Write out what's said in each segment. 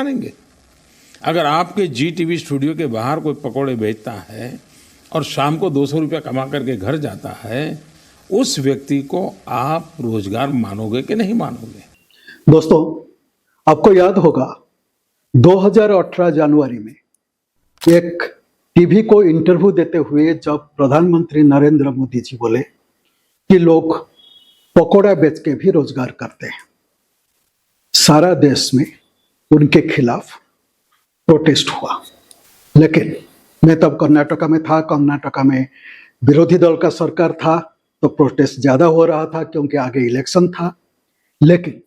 मानेंगे। अगर आपके जी टीवी स्टूडियो के बाहर कोई पकौड़े बेचता है और शाम को 200 रुपया कमा करके घर जाता है, उस व्यक्ति को आप रोजगार मानोगे कि नहीं मानोगे? दोस्तों, आपको याद होगा 2018 जनवरी में एक टीवी को इंटरव्यू देते हुए जब प्रधानमंत्री नरेंद्र मोदी जी बोले कि लोग पकौड़ा बेच के भी रोजगार करते हैं, सारा देश में उनके खिलाफ प्रोटेस्ट हुआ। लेकिन मैं तब कर्नाटका में था। कर्नाटका में विरोधी दल का सरकार था, तो प्रोटेस्ट ज्यादा हो रहा था क्योंकि आगे इलेक्शन था। लेकिन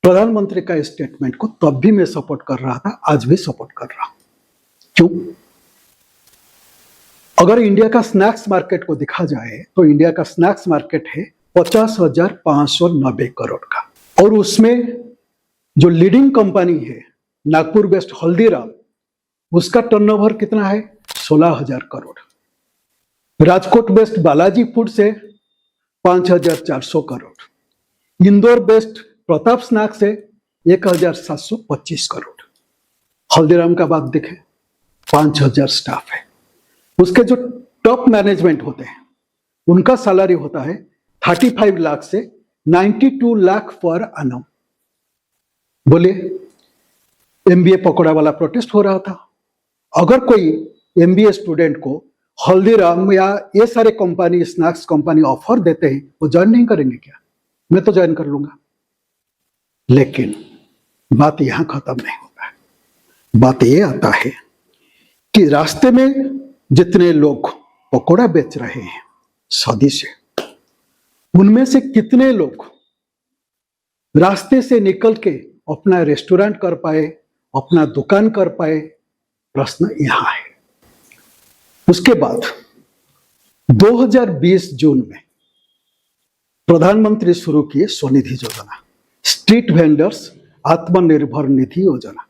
प्रधानमंत्री का स्टेटमेंट को तब भी मैं सपोर्ट कर रहा था, आज भी सपोर्ट कर रहा हूं। क्यों? अगर इंडिया का स्नैक्स मार्केट को देखा जाए तो इंडिया का स्नैक्स मार्केट है 50,590 करोड़ का, और उसमें जो लीडिंग कंपनी है नागपुर बेस्ड हल्दीराम, उसका टर्नओवर कितना है? 16,000 करोड़। राजकोट बेस्ड बालाजी फूड से 5,400 करोड़। इंदौर बेस्ड प्रताप स्नैक्स से 1,725 करोड़। हल्दीराम का बात देखें, 5,000 स्टाफ है। उसके जो टॉप मैनेजमेंट होते हैं उनका सैलरी होता है 35 लाख से 92 लाख पर annum। बोलिए, एमबीए पकौड़ा वाला प्रोटेस्ट हो रहा था। अगर कोई एमबीए स्टूडेंट को हल्दीराम या ये सारे कंपनी, स्नैक्स कंपनी ऑफर देते हैं, वो ज्वाइन नहीं करेंगे क्या? मैं तो ज्वाइन कर लूंगा। लेकिन बात यहां खत्म नहीं होता है। बात ये आता है कि रास्ते में जितने लोग पकौड़ा बेच रहे हैं सदी से, उनमें से कितने लोग रास्ते से निकल के अपना रेस्टोरेंट कर पाए, अपना दुकान कर पाए? प्रश्न यहां है। उसके बाद 2020 जून में प्रधानमंत्री शुरू किए स्वनिधि योजना, स्ट्रीट वेंडर्स आत्मनिर्भर निधि योजना।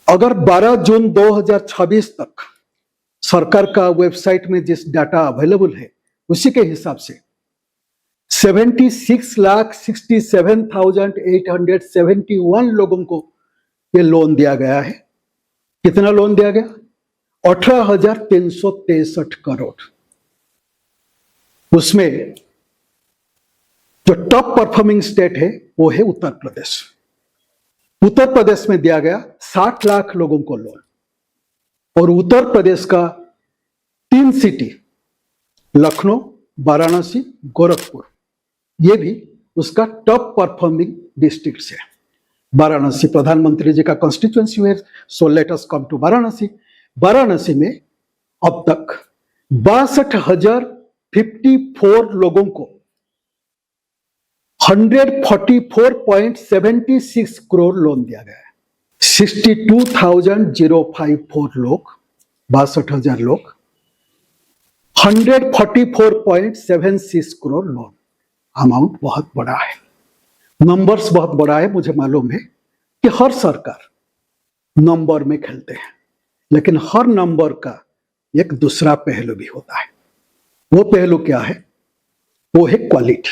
अगर 12 जून 2026 तक सरकार का वेबसाइट में जिस डाटा अवेलेबल है उसी के हिसाब से 76,67,871 लोगों को ये लोन दिया गया है। कितना लोन दिया गया? 18,363 करोड़। उसमें जो टॉप परफॉर्मिंग स्टेट है वो है उत्तर प्रदेश। उत्तर प्रदेश में दिया गया 60 लाख लोगों को लोन, और उत्तर प्रदेश का 3 सिटी लखनऊ, वाराणसी, गोरखपुर, ये भी उसका टॉप परफॉर्मिंग डिस्ट्रिक्ट है। वाराणसी प्रधानमंत्री जी का कॉन्स्टिट्यूएंसी है, so let us come to Varanasi. Varanasi में अब तक 62,054 लोगों को 144.76 करोड़ लोन दिया गया है। 62,054 लोग, 62,000 लोग, 144.76 करोड़ लोन। अमाउंट बहुत बड़ा है, नंबर्स बहुत बड़ा है। मुझे मालूम है कि हर सरकार नंबर में खेलते हैं, लेकिन हर नंबर का एक दूसरा पहलू भी होता है। वो पहलू क्या है? वो है क्वालिटी।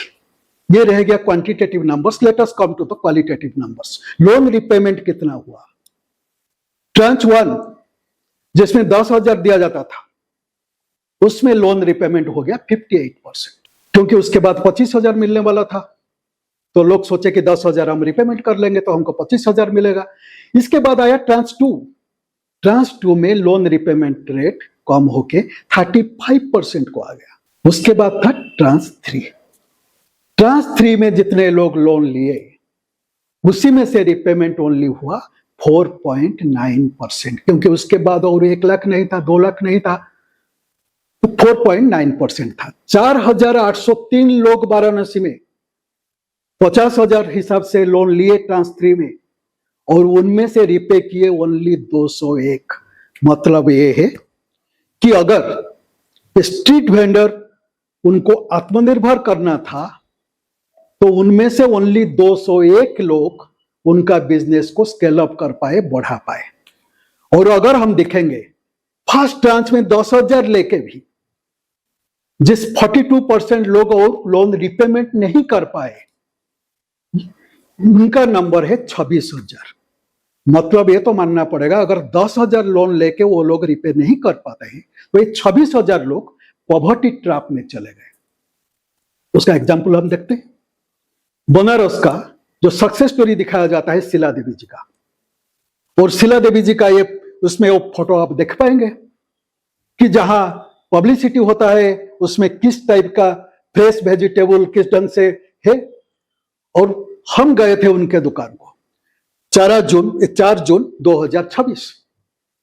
ये रह गया quantitative numbers. Let us come to the qualitative numbers. Loan repayment कितना हुआ? ट्रांच 1 जिसमें 10,000 दिया जाता था, उसमें लोन रिपेमेंट हो गया 58%, क्योंकि उसके बाद 25,000 मिलने वाला था। तो लोग सोचे कि 10,000 हम रिपेमेंट कर लेंगे तो हमको 25,000 मिलेगा। इसके बाद आया ट्रांच 2। ट्रांच 2 में लोन रिपेमेंट रेट कम होके 35% को आ गया। उसके बाद था ट्रांच 3। ट्रांच 3 में जितने लोग लोन लिए उसी में से रिपेमेंट ओनली हुआ 4.9%, क्योंकि उसके बाद और 1 लाख नहीं था, 2 लाख नहीं था, तो 4.9% था। 4,803 लोग वाराणसी में 50,000 हिसाब से लोन लिए ट्रांच 3 में, और उनमें से रिपे किए ओनली 201। मतलब ये है कि अगर स्ट्रीट वेंडर उनको आत्मनिर्भर करना था तो उनमें से ओनली 201 लोग उनका बिजनेस को स्केल अप कर पाए, बढ़ा पाए। और अगर हम देखेंगे फर्स्ट ट्रांच में 10,000 लेके भी जिस 42% लोग लोन रिपेमेंट नहीं कर पाए, उनका नंबर है 26,000। मतलब ये तो मानना पड़ेगा अगर 10,000 लोन लेके वो लोग रिपे नहीं कर पाते हैं तो ये 26,000 लोग पॉवर्टी ट्रैप में चले गए। उसका एग्जाम्पल हम देखते हैं। बनारस का जो सक्सेस स्टोरी दिखाया जाता है शीला देवी जी का, और शीला देवी जी का ये उसमें वो फोटो आप देख पाएंगे कि जहां पब्लिसिटी होता है उसमें किस टाइप का फ्रेश वेजिटेबल किस ढंग से है। और हम गए थे उनके दुकान को 4 जून 2026,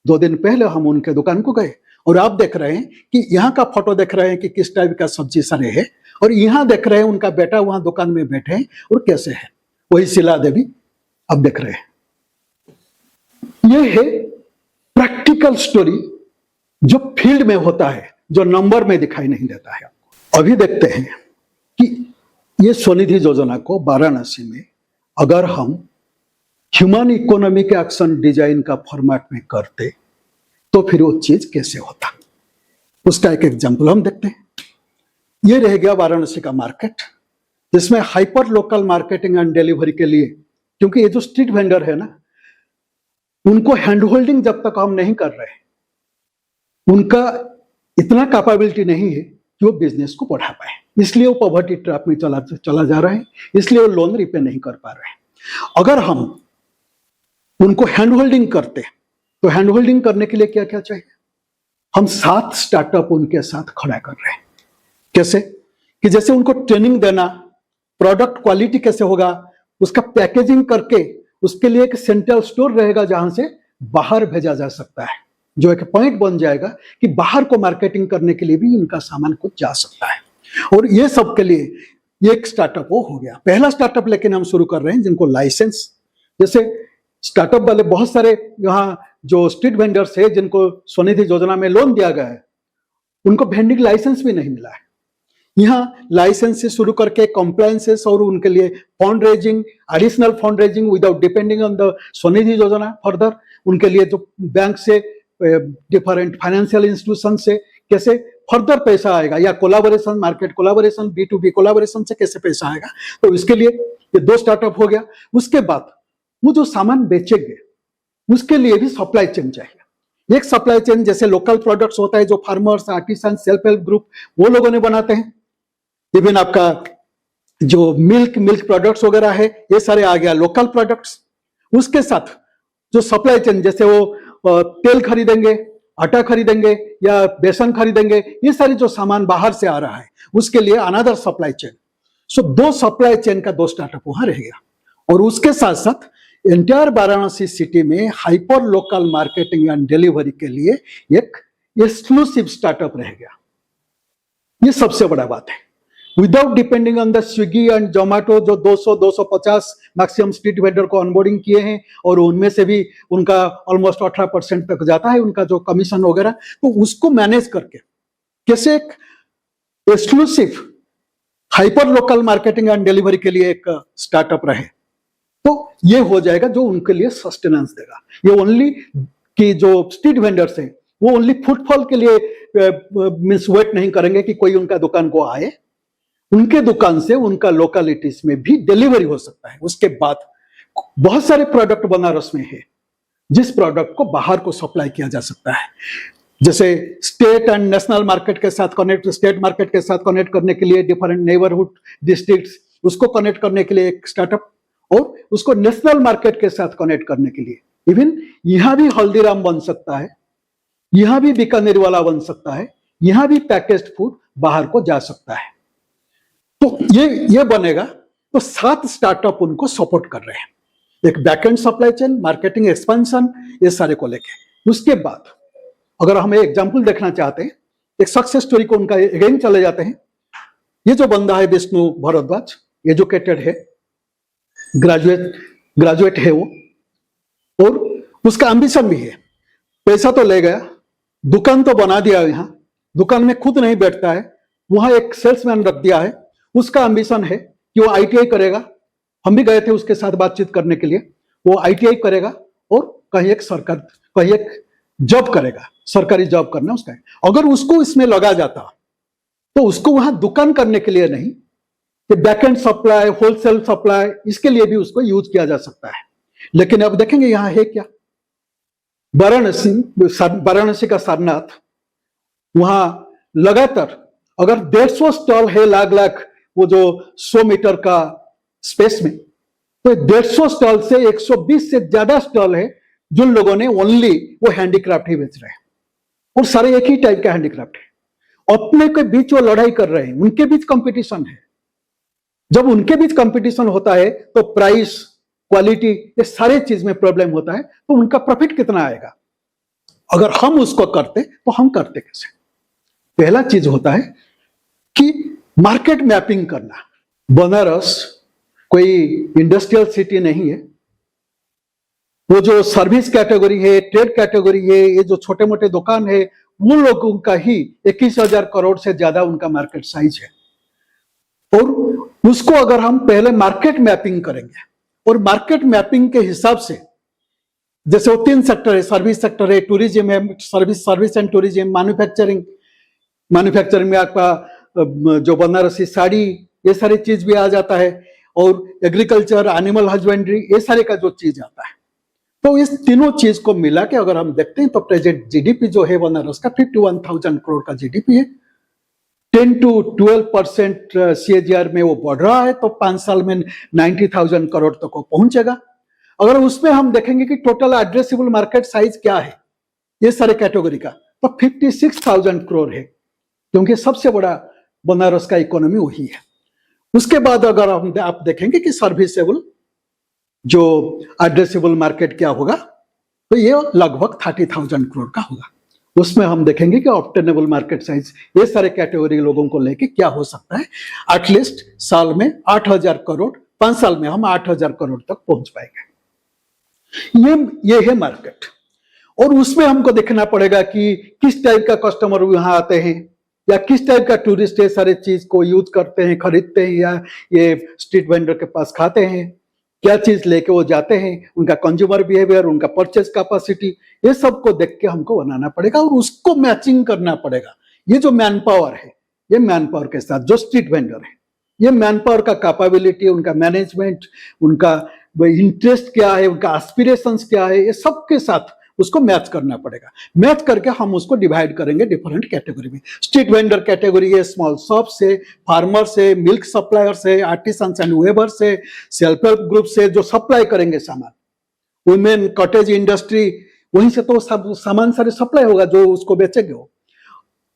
2 दिन पहले हम उनके दुकान को गए, और आप देख रहे हैं कि यहाँ का फोटो देख रहे हैं कि किस टाइप का सब्जी सरे है, और यहाँ देख रहे हैं उनका बेटा वहां दुकान में बैठे हैं और कैसे है। वही शीला देवी आप देख रहे हैं। ये है प्रैक्टिकल स्टोरी जो फील्ड में होता है, जो नंबर में दिखाई नहीं देता है। अभी देखते हैं कि ये स्वनिधि योजना को वाराणसी में अगर हम ह्यूमन इकोनॉमिक एक्शन डिजाइन का फॉर्मेट में करते तो फिर वो चीज कैसे होता, उसका एक एग्जाम्पल हम देखते हैं। ये रह गया वाराणसी का मार्केट, जिसमें hyper local marketing and delivery के लिए, क्योंकि ये जो स्ट्रीट वेंडर है ना, उनको हैंड होल्डिंग जब तक हम नहीं कर रहे, उनका इतना कैपेबिलिटी नहीं है कि वो बिजनेस को बढ़ा पाए, इसलिए वो पॉवर्टी ट्रैप में चला जा रहा है, इसलिए वो लोन रिपे नहीं कर पा रहे हैं। अगर हम उनको हैंड होल्डिंग करते तो हैंड होल्डिंग करने के लिए क्या क्या चाहिए, हम 7 स्टार्टअप उनके साथ खड़ा कर रहे हैं। कैसे कि जैसे उनको ट्रेनिंग देना, प्रोडक्ट क्वालिटी कैसे होगा, उसका पैकेजिंग करके उसके लिए एक सेंट्रल स्टोर रहेगा जहां से बाहर भेजा जा सकता है, जो एक पॉइंट बन जाएगा कि बाहर को मार्केटिंग करने के लिए भी इनका सामान कुछ जा सकता है। और ये सब के लिए ये एक स्टार्टअप वो हो गया, पहला स्टार्टअप। लेकिन हम शुरू कर रहे हैं जिनको लाइसेंस, जैसे स्टार्टअप वाले बहुत सारे यहाँ जो स्ट्रीट वेंडर्स है जिनको स्वनिधि योजना में लोन दिया गया है, उनको वेंडिंग लाइसेंस भी नहीं मिला है। यहाँ लाइसेंस से शुरू करके कंप्लायंसेस और उनके लिए fund raising, additional fund raising without depending on the Svanidhi योजना, फर्दर उनके लिए जो बैंक से डिफरेंट फाइनेंशियल इंस्टीट्यूशन से कैसे फर्दर पैसा आएगा, या collaboration, market collaboration, B2B collaboration से कैसे पैसा आएगा, तो इसके लिए ये 2 स्टार्टअप हो गया। उसके बाद वो जो सामान बेचेंगे उसके लिए भी सप्लाई चेन चाहिए। एक सप्लाई चेन जैसे लोकल प्रोडक्ट्स होता है जो farmers, artisan, self help group वो लोगों ने बनाते हैं। इवन आपका जो मिल्क प्रोडक्ट्स वगैरह है ये सारे आ गया लोकल प्रोडक्ट्स। उसके साथ जो सप्लाई चेन, जैसे वो तेल खरीदेंगे, आटा खरीदेंगे या बेसन खरीदेंगे, ये सारी जो सामान बाहर से आ रहा है उसके लिए अनदर सप्लाई चेन। सो 2 सप्लाई चेन का 2 स्टार्टअप वहां रह गया। और उसके साथ साथ एंटायर वाराणसी सिटी में hyper local marketing and delivery के लिए एक एक्सक्लूसिव स्टार्टअप रह गया। ये सबसे बड़ा बात है। Without depending on the Swiggy and Zomato, जो 200-250 मैक्सिमम स्ट्रीट वेंडर को ऑनबोर्डिंग किए हैं, और उनमें से भी उनका ऑलमोस्ट 18% तक जाता है उनका जो कमीशन वगैरह, तो उसको मैनेज करके कैसे एक exclusive hyper local marketing and delivery के लिए एक स्टार्टअप रहे, तो ये हो जाएगा जो उनके लिए सस्टेनेंस देगा। ये ओनली कि जो स्ट्रीट वेंडर्स हैं वो ओनली फुटफॉल के लिए मींस वेट नहीं करेंगे कि कोई उनका दुकान को आए, उनके दुकान से उनका लोकेलिटीज में भी डिलीवरी हो सकता है। उसके बाद बहुत सारे प्रोडक्ट बनारस में है जिस प्रोडक्ट को बाहर को सप्लाई किया जा सकता है, जैसे स्टेट एंड नेशनल मार्केट के साथ कनेक्ट, स्टेट मार्केट के साथ कनेक्ट करने के लिए डिफरेंट नेबरहुड डिस्ट्रिक्ट्स, उसको कनेक्ट करने के लिए एक स्टार्टअप, और उसको नेशनल मार्केट के साथ कनेक्ट करने के लिए इवन यहां भी हल्दीराम बन सकता है, यहां भी बीकानेर वाला बन सकता है, यहां भी पैकेज्ड फूड बाहर को जा सकता है। तो ये बनेगा। तो 7 स्टार्टअप उनको सपोर्ट कर रहे हैं, एक backend supply chain, marketing expansion, ये सारे को लेके। उसके बाद अगर हम एक एग्जांपल देखना चाहते हैं, एक सक्सेस स्टोरी को उनका अगेन चले जाते हैं। ये जो बंदा है विष्णु भारद्वाज, एजुकेटेड है, ग्रेजुएट है वो, और उसका एम्बिशन भी है। पैसा तो ले गया, दुकान तो बना दिया, यहाँ दुकान में खुद नहीं बैठता है, वहां एक सेल्समैन रख दिया है। उसका एम्बिशन है कि वो ITI करेगा। हम भी गए थे उसके साथ बातचीत करने के लिए। वो ITI करेगा और कहीं एक जॉब करेगा, सरकारी जॉब करना उसका है। अगर उसको इसमें लगा जाता तो उसको वहां दुकान करने के लिए नहीं, कि बैकएंड सप्लाई, होलसेल सप्लाई, इसके लिए भी उसको यूज किया जा सकता है। लेकिन अब देखेंगे यहां है क्या, वाराणसी का सारनाथ, वहां लगातार अगर 150 स्टॉल है लाख वो जो 100 मीटर का स्पेस में, तो 150 स्टॉल से 120 से ज्यादा स्टॉल है जिन लोगों ने ओनली वो हैंडीक्राफ्ट ही बेच रहे हैं, और सारे एक ही टाइप का हैंडीक्राफ्ट है। अपने के बीच वो लड़ाई कर रहे हैं, उनके बीच कंपटीशन है। जब उनके बीच कंपटीशन होता है तो प्राइस, क्वालिटी, ये सारे चीज में प्रॉब्लम होता है, तो उनका प्रॉफिट कितना आएगा। अगर हम उसको करते तो हम करते कैसे। पहला चीज होता है कि मार्केट मैपिंग करना। बनारस कोई इंडस्ट्रियल सिटी नहीं है, वो जो सर्विस कैटेगरी है, ट्रेड कैटेगरी है, ये जो छोटे मोटे दुकान है, उन लोगों का ही 21,000 करोड़ से ज्यादा उनका मार्केट साइज है। और उसको अगर हम पहले मार्केट मैपिंग करेंगे, और मार्केट मैपिंग के हिसाब से, जैसे वो 3 सेक्टर है, सर्विस सेक्टर है, टूरिज्म है, सर्विस एंड टूरिज्म, मैन्युफैक्चरिंग में आपका जो बनारसी साड़ी, ये सारी चीज भी आ जाता है, और एग्रीकल्चर, एनिमल हस्बेंड्री, ये सारे का जो चीज आता है। तो इस तीनों चीज को मिला के अगर हम देखते हैं तो प्रेजेंट जीडीपी जो है बनारस का 51,000 करोड़ का जीडीपी है। 10 to 12% CAGR में वो बढ़ रहा है, तो 5 साल में 90,000 करोड़ तक वो पहुंचेगा। अगर उसमें हम देखेंगे कि टोटल एड्रेसेबल मार्केट साइज क्या है ये सारे कैटेगरी का, तो 56,000 करोड़ है, क्योंकि सबसे बड़ा बनारस का इकोनॉमी वही है। उसके बाद अगर आप देखेंगे कि सर्विसेबल जो एड्रेसेबल मार्केट क्या होगा, तो ये लगभग 30,000 करोड़ का होगा। उसमें हम देखेंगे कि ऑब्टेनेबल मार्केट साइज, ये सारे कैटेगरी लोगों को लेके क्या हो सकता है। एटलीस्ट साल में 8,000 करोड़, 5 साल में हम 8,000 करोड़ तक पहुंच पाएंगे। ये है मार्केट। और उसमें हमको देखना पड़ेगा कि किस टाइप का कस्टमर यहाँ आते हैं, या किस टाइप का टूरिस्ट ये सारे चीज को यूज करते हैं, खरीदते हैं, या ये स्ट्रीट वेंडर के पास खाते हैं, क्या चीज लेके वो जाते हैं, उनका कंज्यूमर बिहेवियर, उनका परचेज कैपेसिटी, ये सब को देख के हमको बनाना पड़ेगा, और उसको मैचिंग करना पड़ेगा। ये जो मैन पावर है, ये मैन पावर के साथ जो स्ट्रीट वेंडर है, ये मैन पावर का कैपेबिलिटी, उनका मैनेजमेंट, उनका इंटरेस्ट क्या है, उनका एस्पिरेशंस क्या है, ये सबके साथ उसको मैच करना पड़ेगा। मैच करके हम उसको डिवाइड करेंगे डिफरेंट कैटेगरी में। स्ट्रीट वेंडर कैटेगरी है स्मॉल शॉप से, फार्मर से, मिल्क सप्लायर से, आर्टिसंस एंड वेवर से, सेल्फ हेल्प ग्रुप से जो सप्लाई करेंगे सामान, वुमेन, कॉटेज इंडस्ट्री, वहीं से तो सब सामान सारे सप्लाई होगा जो उसको बेचेंगे। वो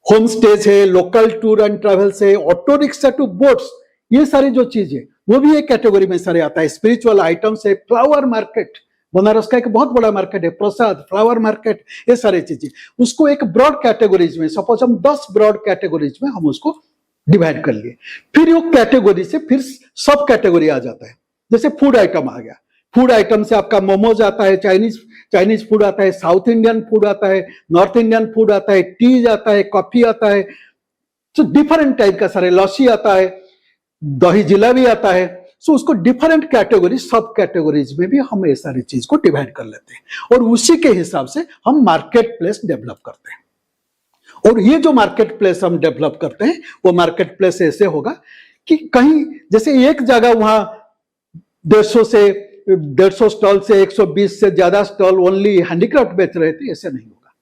होम स्टेज है, लोकल टूर एंड ट्रैवल से, ऑटो रिक्शा टू बोट्स, ये सारी जो चीज है वो भी एक कैटेगरी में सारे आता है। स्पिरिचुअल आइटम से, फ्लावर मार्केट, बनारस का एक बहुत बड़ा मार्केट है, प्रसाद, फ्लावर मार्केट, ये सारी चीजें, उसको एक ब्रॉड कैटेगरीज में, सपोज हम 10 ब्रॉड कैटेगरीज में हम उसको डिवाइड कर लिए। फिर वो कैटेगरी से फिर सब कैटेगरी आ जाता है। जैसे फूड आइटम आ गया, फूड आइटम से आपका मोमोज आता है, चाइनीज फूड आता है, साउथ इंडियन फूड आता है, नॉर्थ इंडियन फूड आता है, टी आता है, कॉफी आता है, तो डिफरेंट टाइप का सारे, लस्सी आता है, दही जिलाबी आता है। सो उसको डिफरेंट कैटेगरी, सब कैटेगरीज में भी हम ये सारी चीज को डिवाइड कर लेते हैं, और उसी के हिसाब से हम मार्केट प्लेस डेवलप करते हैं। और ये जो मार्केट प्लेस हम डेवलप करते हैं, वो मार्केट प्लेस ऐसे होगा कि कहीं जैसे एक जगह वहां 150 स्टॉल से 120 से ज्यादा स्टॉल ओनली हैंडीक्राफ्ट बेच रहे थे, ऐसे नहीं होगा।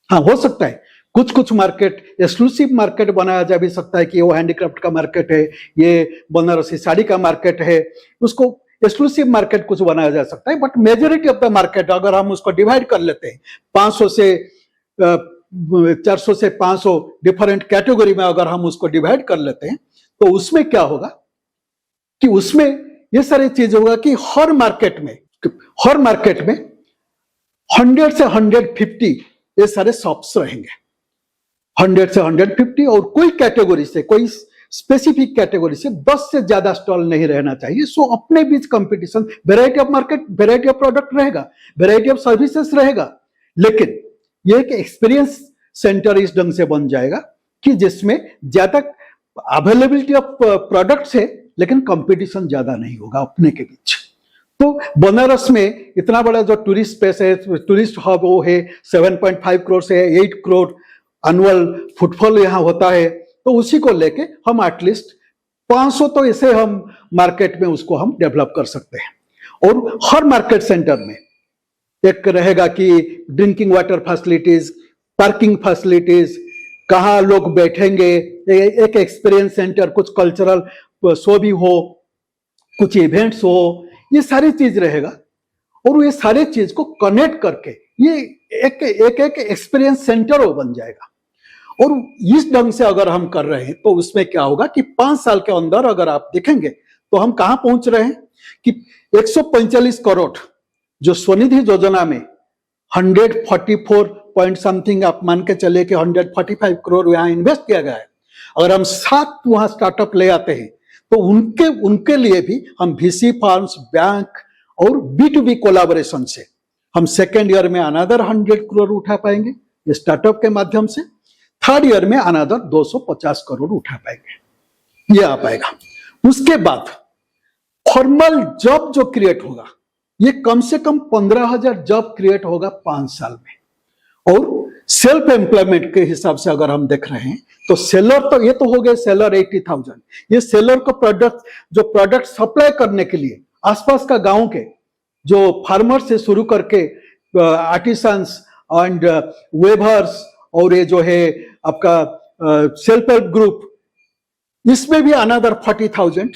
हाँ, हो सकता है कुछ मार्केट एक्सक्लूसिव मार्केट बनाया जा भी सकता है कि वो हैंडीक्राफ्ट का मार्केट है, ये बनारसी साड़ी का मार्केट है, उसको एक्सक्लूसिव मार्केट कुछ बनाया जा सकता है। But majority of the market अगर हम उसको डिवाइड कर लेते हैं 400 से 500 डिफरेंट कैटेगरी में, अगर हम उसको डिवाइड कर लेते हैं, तो उसमें क्या होगा कि उसमें ये सारी चीज होगा कि हर मार्केट में 100 से 150 ये सारे शॉप्स रहेंगे, 100 से 150। और कोई कैटेगरी से, कोई स्पेसिफिक कैटेगरी से 10 से ज्यादा स्टॉल नहीं रहना चाहिए। सो अपने बीच competition, variety of market, variety of product रहेगा, वेराइटी ऑफ सर्विसेज रहेगा, लेकिन ये एक एक्सपीरियंस सेंटर इस ढंग से बन जाएगा कि जिसमें ज्यादा अवेलेबिलिटी ऑफ प्रोडक्ट्स है, लेकिन कंपटीशन ज्यादा नहीं होगा अपने के बीच। तो बनारस में इतना बड़ा जो टूरिस्ट स्पेस है, टूरिस्ट हब वो है, 7.5 करोड़ से 8 करोड़ एनुअल फुटफॉल यहाँ होता है। तो उसी को लेके हम एटलीस्ट 500 तो इसे हम मार्केट में उसको हम डेवलप कर सकते हैं। और हर मार्केट सेंटर में एक रहेगा कि drinking water facilities, parking facilities, कहाँ लोग बैठेंगे, एक एक्सपीरियंस सेंटर, कुछ कल्चरल शो भी हो, कुछ इवेंट्स हो, ये सारी चीज रहेगा। और ये सारी चीज को कनेक्ट करके ये एक एक्सपीरियंस सेंटर बन जाएगा। और इस ढंग से अगर हम कर रहे हैं तो उसमें क्या होगा कि 5 साल के अंदर अगर आप देखेंगे तो हम कहां पहुंच रहे हैं कि 145 करोड़ जो स्वनिधि योजना में 144 पॉइंट समथिंग आप मान के चले कि 145 करोड़ यहां इन्वेस्ट किया गया है। अगर हम 7 वहां स्टार्टअप ले आते हैं तो उनके लिए भी हम VC फर्म्स, बैंक और B2B कोलैबोरेशन से हम सेकेंड ईयर में अनदर 100 करोड़ उठा पाएंगे ये स्टार्टअप के माध्यम से। थर्ड ईयर में अनदर 250 करोड़ उठा पाएंगे, ये आ पाएगा। उसके बाद फॉर्मल जॉब जो क्रिएट होगा ये कम से कम 15,000 जॉब क्रिएट होगा 5 साल में। और सेल्फ एम्प्लॉयमेंट के हिसाब से अगर हम देख रहे हैं तो सेलर तो ये तो हो गए सेलर 80,000। ये सेलर को प्रोडक्ट सप्लाई करने के लिए आसपास का गांव के जो फार्मर से शुरू करके आर्टिसंस एंड वेवर्स और ये जो है आपका सेल्फ हेल्प ग्रुप, इसमें भी अनदर 40,000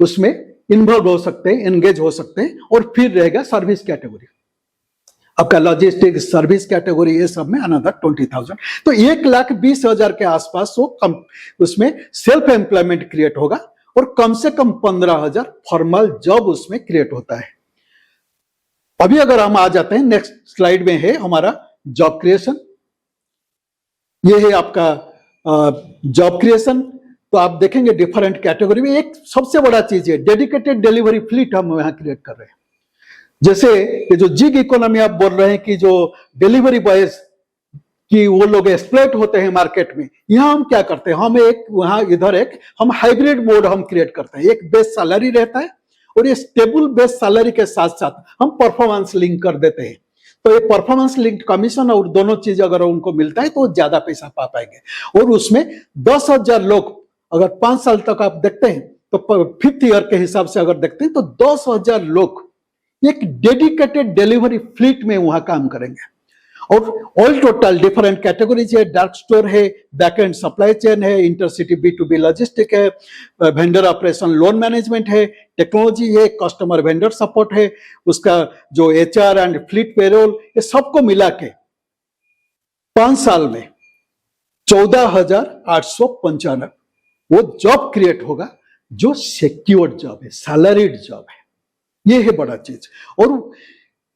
उसमें इन्वॉल्व हो सकते हैं, एंगेज हो सकते हैं। और फिर रहेगा सर्विस कैटेगरी, आपका लॉजिस्टिक्स, सर्विस कैटेगरी, ये सब में अनदर 20,000। तो 1,20,000 के आसपास उसमें सेल्फ एम्प्लॉयमेंट क्रिएट होगा और कम से कम 15,000 फॉर्मल जॉब उसमें क्रिएट होता है। अभी अगर हम आ जाते हैं नेक्स्ट स्लाइड में है हमारा जॉब क्रिएशन। ये है आपका जॉब क्रिएशन। तो आप देखेंगे डिफरेंट कैटेगरी में एक सबसे बड़ा चीज है डेडिकेटेड डिलीवरी फ्लीट हम यहां क्रिएट कर रहे हैं। जैसे ये जो जिग इकोनॉमी आप बोल रहे हैं कि जो डिलीवरी बॉयज कि वो लोग एक्सप्लॉइट होते हैं मार्केट में, यहां हम क्या करते हैं, हम एक वहां इधर एक हम हाइब्रिड मोड हम क्रिएट करते हैं। एक बेस सैलरी रहता है और ये स्टेबल बेस सैलरी के साथ साथ हम परफॉर्मेंस लिंक कर देते हैं। तो ये परफॉर्मेंस लिंक्ड कमीशन और दोनों चीज अगर उनको मिलता है तो ज्यादा पैसा पा पाएंगे। और उसमें 10,000 लोग अगर 5 साल तक आप देखते हैं तो 5th ईयर के हिसाब से अगर देखते हैं तो 10,000 लोग एक डेडिकेटेड डिलीवरी फ्लीट में वहां काम करेंगे। और ऑल टोटल डिफरेंट कैटेगरीज है, डार्क स्टोर है, बैकएंड सप्लाई चेन है, इंटरसिटी B2B लॉजिस्टिक है, वेंडर ऑपरेशन लोन मैनेजमेंट है, टेक्नोलॉजी है, कस्टमर वेंडर सपोर्ट है, उसका जो HR एंड फ्लीट पेरोल, ये सबको मिला के 5 साल में 14,895 वो जॉब क्रिएट होगा जो सिक्योर्ड जॉब है, सैलरीड जॉब है। ये है बड़ा चीज। और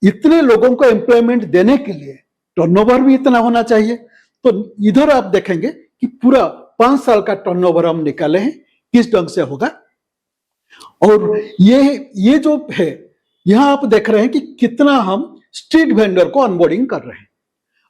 इतने लोगों को एम्प्लॉयमेंट देने के लिए टर्नओवर भी इतना होना चाहिए। तो इधर आप देखेंगे कि पूरा 5 साल का टर्नओवर हम निकाले हैं किस ढंग से होगा। और ये जो है यहां आप देख रहे हैं कि कितना हम स्ट्रीट वेंडर को ऑनबोर्डिंग कर रहे हैं।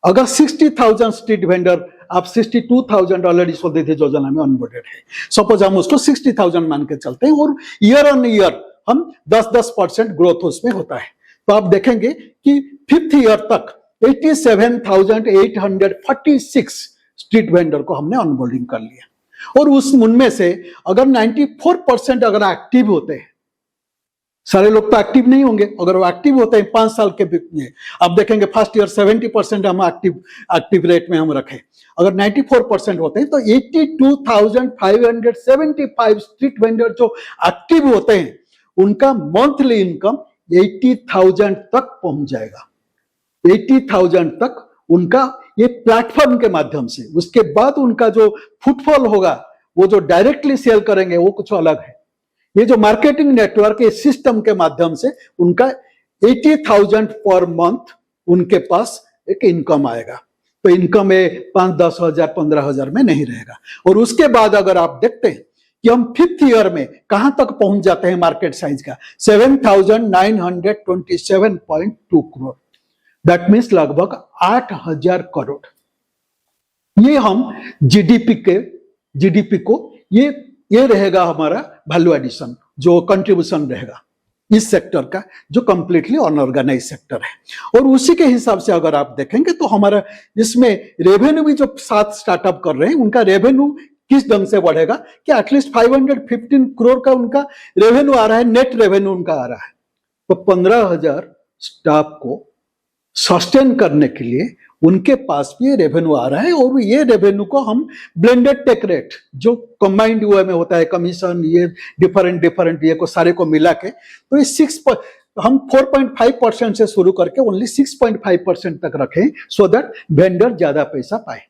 अगर 60,000 स्ट्रीट वेंडर, आप 62,000 ऑलरेडी स्वनिधि योजना में ऑनबोर्डेड है, सपोज हम उसको 60,000 मान के चलते हैं और ईयर ऑन ईयर हम 10% ग्रोथ उसमें होता है। तो आप देखेंगे कि 5th ईयर तक 87,846 स्ट्रीट वेंडर को हमने ऑनबोर्डिंग कर लिया। और उनमें से अगर 94% अगर एक्टिव होते हैं, सारे लोग तो एक्टिव नहीं होंगे, अगर वो एक्टिव होते हैं 5 साल के में, आप देखेंगे फर्स्ट ईयर 70% हम एक्टिव रेट में हम रखें। अगर 94% होते हैं तो 82,575 स्ट्रीट वेंडर जो एक्टिव होते हैं उनका मंथली इनकम 80,000 तक पहुंच जाएगा। 80,000 तक उनका ये प्लेटफॉर्म के माध्यम से। उसके बाद उनका जो फुटफॉल होगा, वो जो डायरेक्टली सेल करेंगे वो कुछ अलग है। ये जो मार्केटिंग नेटवर्क है सिस्टम के माध्यम से उनका 80,000 पर मंथ उनके पास एक इनकम आएगा। तो इनकम 5-10 हजार 15,000 में नहीं रहेगा। और उसके बाद अगर आप देखते हैं कि हम 5th ईयर में कहां तक पहुंच जाते हैं मार्केट साइज का 7,927.2 करोड़, दैट मीन्स लगभग 8,000 करोड़। ये हम जीडीपी को ये रहेगा हमारा वैल्यू एडिशन जो कंट्रीब्यूशन रहेगा इस सेक्टर का, जो कंप्लीटली अनऑर्गेनाइज सेक्टर है। और उसी के हिसाब से अगर आप देखेंगे तो हमारा इसमें रेवेन्यू भी जो 7 स्टार्टअप कर रहे हैं उनका रेवेन्यू किस ढंग से बढ़ेगा कि एटलीस्ट 515 करोड़ का उनका रेवेन्यू आ रहा है, नेट रेवेन्यू उनका आ रहा है। तो 15,000 स्टाफ को सस्टेन करने के लिए उनके पास भी रेवेन्यू आ रहा है, और ये रेवेन्यू को हम ब्लेंडेड टेक रेट जो कंबाइंड हुए में होता है, कमीशन, ये डिफरेंट ये को सारे को मिला के, तो ये हम 4.5% से शुरू करके ओनली 6.5% तक रखें, सो दैट वेंडर ज्यादा पैसा पाए।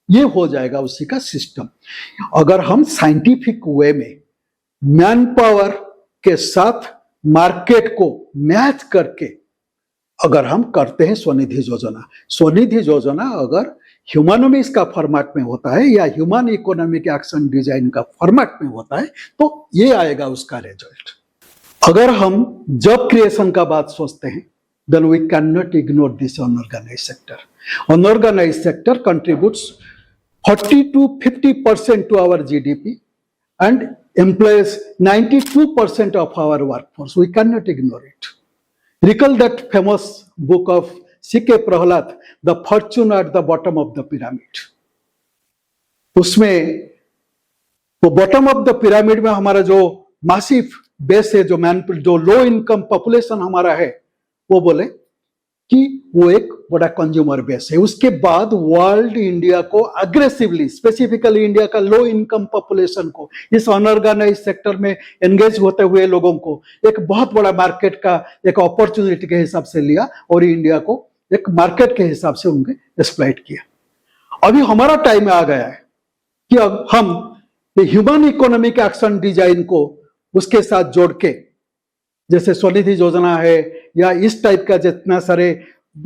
ये हो जाएगा उसी का सिस्टम। अगर हम साइंटिफिक वे में मैन पावर के साथ मार्केट को मैच करके अगर हम करते हैं स्वनिधि योजना अगर ह्यूमनोमिक्स का फॉर्मेट में होता है या ह्यूमन इकोनॉमिक एक्शन डिजाइन का फॉर्मेट में होता है, तो ये आएगा उसका रिजल्ट। अगर हम जॉब क्रिएशन का बात सोचते हैं, then we cannot ignore this unorganized sector. Unorganized sector contributes 40 to 50% to our GDP and employs 92% of our workforce. We cannot ignore it. Recall that famous book of C.K. Prahalad, The Fortune at the Bottom of the Pyramid. उसमें वो bottom of the pyramid में हमारा जो massive base है, जो low income population हमारा है, वो बोले कि वो एक बड़ा कंज्यूमर बेस है। उसके बाद वर्ल्ड इंडिया को अग्रेसिवली, स्पेसिफिकली इंडिया का लो इनकम पॉपुलेशन को, इस अनऑर्गेनाइज सेक्टर में एंगेज होते हुए लोगों को एक बहुत बड़ा मार्केट का एक अपॉर्चुनिटी के हिसाब से लिया और इंडिया को एक मार्केट के हिसाब से उनके एक्सप्लॉइट किया। अभी हमारा टाइम आ गया है कि अब हम ह्यूमन इकोनॉमिक एक्शन डिजाइन को उसके साथ जोड़ के, जैसे स्वनिधि योजना है या इस टाइप का जितना सारे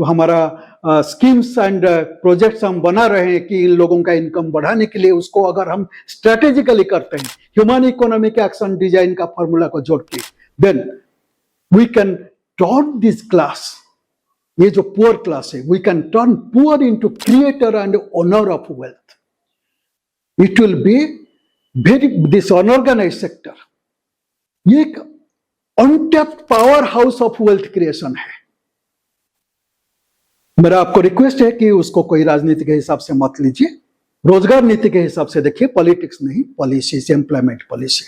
हमारा स्कीम्स एंड प्रोजेक्ट्स हम बना रहे हैं कि इन लोगों का इनकम बढ़ाने के लिए, उसको अगर हम स्ट्रेटेजिकली करते हैं ह्यूमन इकोनॉमिक एक्शन डिजाइन का फॉर्मूला को जोड़ के, then we can turn this class, ये जो पुअर क्लास है, we can turn poor into creator and owner of wealth. It will be very, this unorganised sector ये एक untapped power house of wealth creation है। मेरा आपको request है कि उसको कोई राजनीति के हिसाब से मत लीजिए, रोजगार नीति के हिसाब से देखिए, पॉलिटिक्स नहीं, पॉलिसी से एम्प्लॉयमेंट पॉलिसी,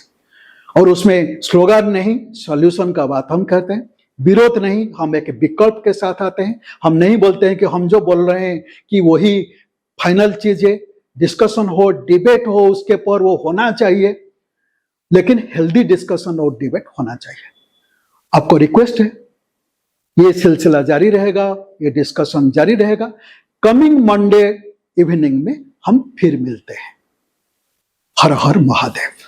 और उसमें स्लोगन नहीं, सॉल्यूशन का बात हम कहते हैं, विरोध नहीं, हम एक विकल्प के साथ आते हैं। हम नहीं बोलते हैं कि हम जो बोल रहे हैं कि वही फाइनल चीज है, डिस्कशन हो, डिबेट हो, उसके पर वो होना चाहिए, लेकिन हेल्दी डिस्कशन और डिबेट होना चाहिए। आपको रिक्वेस्ट है, ये सिलसिला जारी रहेगा, ये डिस्कशन जारी रहेगा। कमिंग मंडे इवनिंग में हम फिर मिलते हैं। हर हर महादेव।